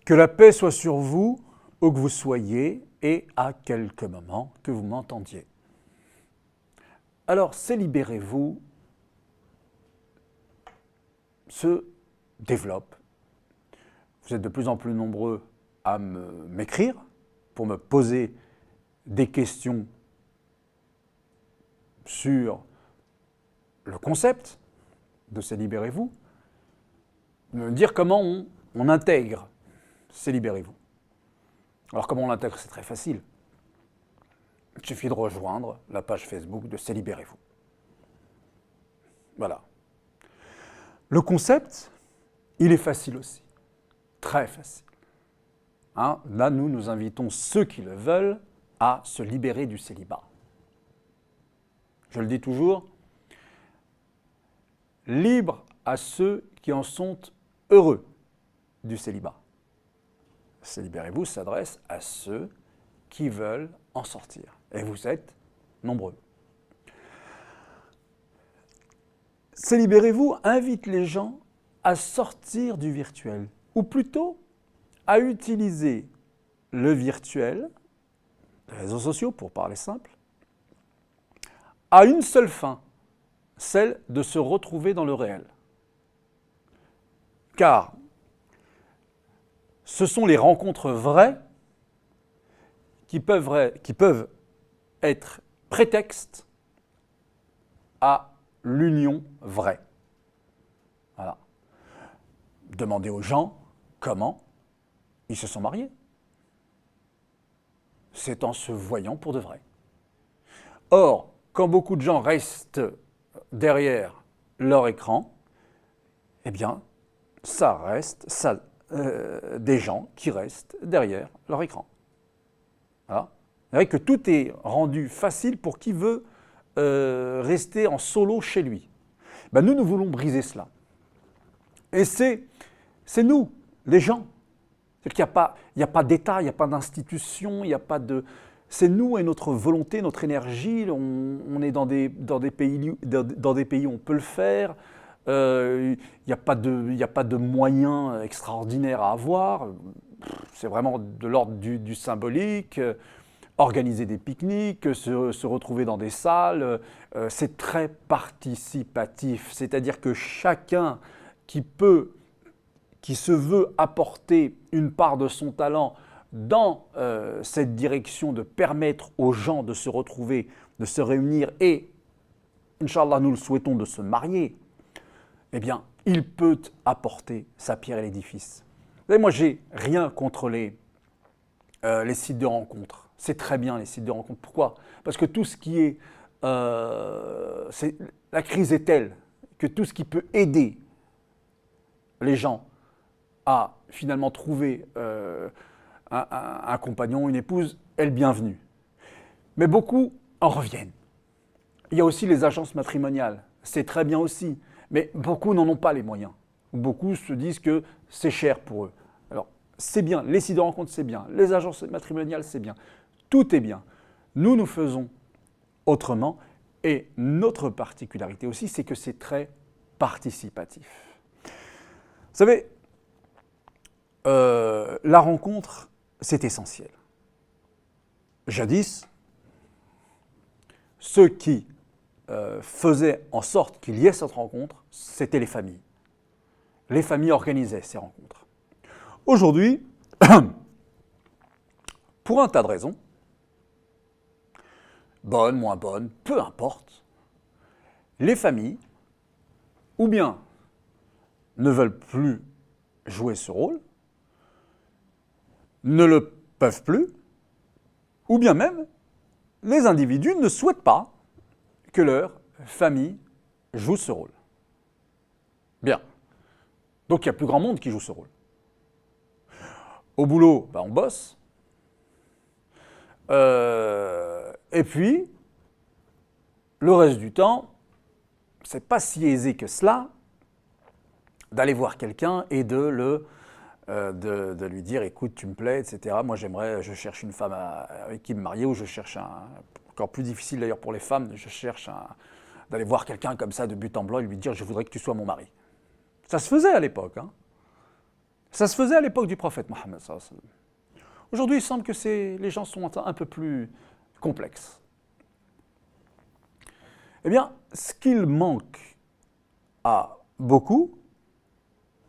Que la paix soit sur vous, où que vous soyez, et à quelque moment que vous m'entendiez. Alors, ces Libérez-vous se développe. Vous êtes de plus en plus nombreux à m'écrire pour me poser des questions sur le concept de ces Libérez-vous, me dire comment on intègre ces Libérez-vous. Alors comment on l'intègre, c'est très facile. Il suffit de rejoindre la page Facebook de C'est Libérez-vous. Voilà. Le concept, il est facile aussi. Très facile. Hein, là, nous invitons ceux qui le veulent à se libérer du célibat. Je le dis toujours, libre à ceux qui en sont heureux du célibat. C'est Libérez-vous s'adresse à ceux qui veulent en sortir. Et vous êtes nombreux. C'est Libérez-vous invite les gens à sortir du virtuel, ou plutôt à utiliser le virtuel, les réseaux sociaux pour parler simple, à une seule fin, celle de se retrouver dans le réel. Car ce sont les rencontres vraies qui peuvent être prétexte à l'union vraie. Voilà. Demandez aux gens comment ils se sont mariés. C'est en se voyant pour de vrai. Or, quand beaucoup de gens restent derrière leur écran, eh bien, ça reste des gens qui restent derrière leur écran. Voilà. Vous voyez que tout est rendu facile pour qui veut rester en solo chez lui. Ben nous voulons briser cela. Et c'est nous, les gens. C'est-à-dire qu'il n'y a pas d'État, il n'y a pas d'institution, il n'y a pas de... C'est nous et notre volonté, notre énergie. On est dans des pays où on peut le faire. Il n'y a pas de moyens extraordinaires à avoir. C'est vraiment de l'ordre du symbolique. Organiser des pique-niques, se retrouver dans des salles, c'est très participatif. C'est-à-dire que chacun qui se veut apporter une part de son talent dans cette direction de permettre aux gens de se retrouver, de se réunir et, Inch'Allah, nous le souhaitons, de se marier, eh bien, il peut apporter sa pierre à l'édifice. Vous savez, moi, j'ai rien contre les sites de rencontres. C'est très bien, les sites de rencontres. Pourquoi? Parce que tout ce qui est... la crise est telle que tout ce qui peut aider les gens à finalement trouver un compagnon, une épouse, est le bienvenu. Mais beaucoup en reviennent. Il y a aussi les agences matrimoniales. C'est très bien aussi. Mais beaucoup n'en ont pas les moyens. Beaucoup se disent que c'est cher pour eux. Alors, c'est bien. Les sites de rencontres, c'est bien. Les agences matrimoniales, c'est bien. Tout est bien. Nous faisons autrement. Et notre particularité aussi, c'est que c'est très participatif. Vous savez, la rencontre, c'est essentiel. Jadis, ceux qui faisaient en sorte qu'il y ait cette rencontre, c'était les familles. Les familles organisaient ces rencontres. Aujourd'hui, pour un tas de raisons, bonnes, moins bonnes, peu importe, les familles, ou bien ne veulent plus jouer ce rôle, ne le peuvent plus, ou bien même les individus ne souhaitent pas que leur famille joue ce rôle. Bien. Donc il y a plus grand monde qui joue ce rôle. Au boulot, on bosse. Et puis, le reste du temps, c'est pas si aisé que cela d'aller voir quelqu'un et de lui dire « écoute, tu me plais, etc. Moi, je cherche une femme avec qui me marier ou je cherche encore plus difficile d'ailleurs pour les femmes, je cherche d'aller voir quelqu'un comme ça de but en blanc et lui dire « je voudrais que tu sois mon mari ». Ça se faisait à l'époque. Hein. Ça se faisait à l'époque du prophète Mohammed. Aujourd'hui, il semble que les gens sont un peu plus complexes. Eh bien, ce qu'il manque à beaucoup,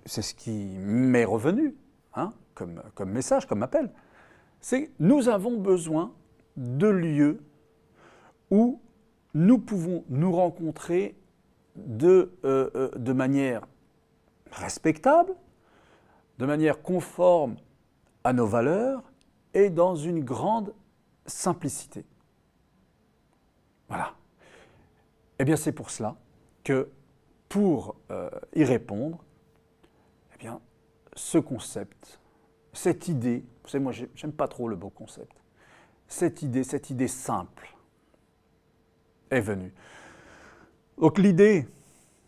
c'est ce qui m'est revenu hein, comme message, comme appel, c'est que nous avons besoin de lieux où nous pouvons nous rencontrer de manière respectable, de manière conforme à nos valeurs et dans une grande simplicité. Voilà. Eh bien, c'est pour cela que, pour y répondre, eh bien, ce concept, cette idée, vous savez, moi, j'aime pas trop le beau concept, cette idée simple est venue. Donc l'idée,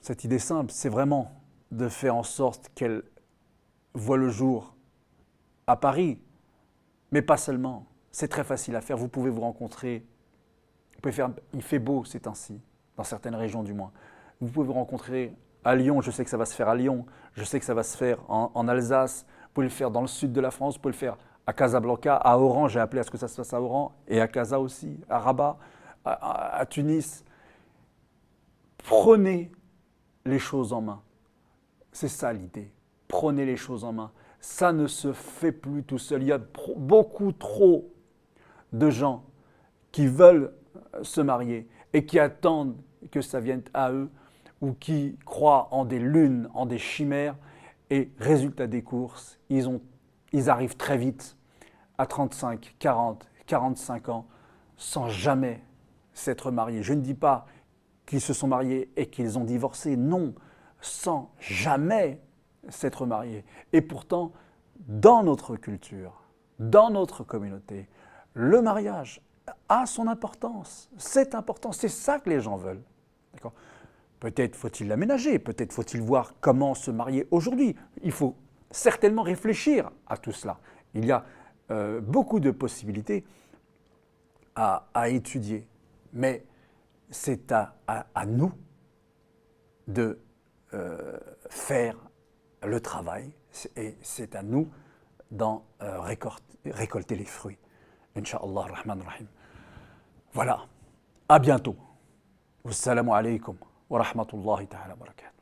cette idée simple, c'est vraiment de faire en sorte qu'elle voit le jour à Paris, mais pas seulement. C'est très facile à faire, vous pouvez vous rencontrer, vous pouvez faire, il fait beau ces temps-ci, dans certaines régions du moins. Vous pouvez vous rencontrer à Lyon, je sais que ça va se faire à Lyon, je sais que ça va se faire en Alsace, vous pouvez le faire dans le sud de la France, vous pouvez le faire à Casablanca, à Oran, j'ai appelé à ce que ça se fasse à Oran, et à Casa aussi, à Rabat, à Tunis. Prenez les choses en main. C'est ça l'idée. Prenez les choses en main. Ça ne se fait plus tout seul. Il y a beaucoup trop de gens qui veulent se marier et qui attendent que ça vienne à eux ou qui croient en des lunes, en des chimères et résultat des courses, ils arrivent très vite à 35, 40, 45 ans sans jamais s'être mariés. Je ne dis pas qu'ils se sont mariés et qu'ils ont divorcé, non, sans jamais s'être mariés. Et pourtant, dans notre culture, dans notre communauté, le mariage a son importance. C'est important, c'est ça que les gens veulent. D'accord ? Peut-être faut-il l'aménager, peut-être faut-il voir comment se marier aujourd'hui. Il faut certainement réfléchir à tout cela. Il y a beaucoup de possibilités à étudier, mais c'est à nous de faire le travail et c'est à nous d'en récolter les fruits. Inch'Allah ar-Rahman ar-Rahim. Voilà, à bientôt. Wassalamu alaikum wa rahmatullahi ta'ala wa barakatuh.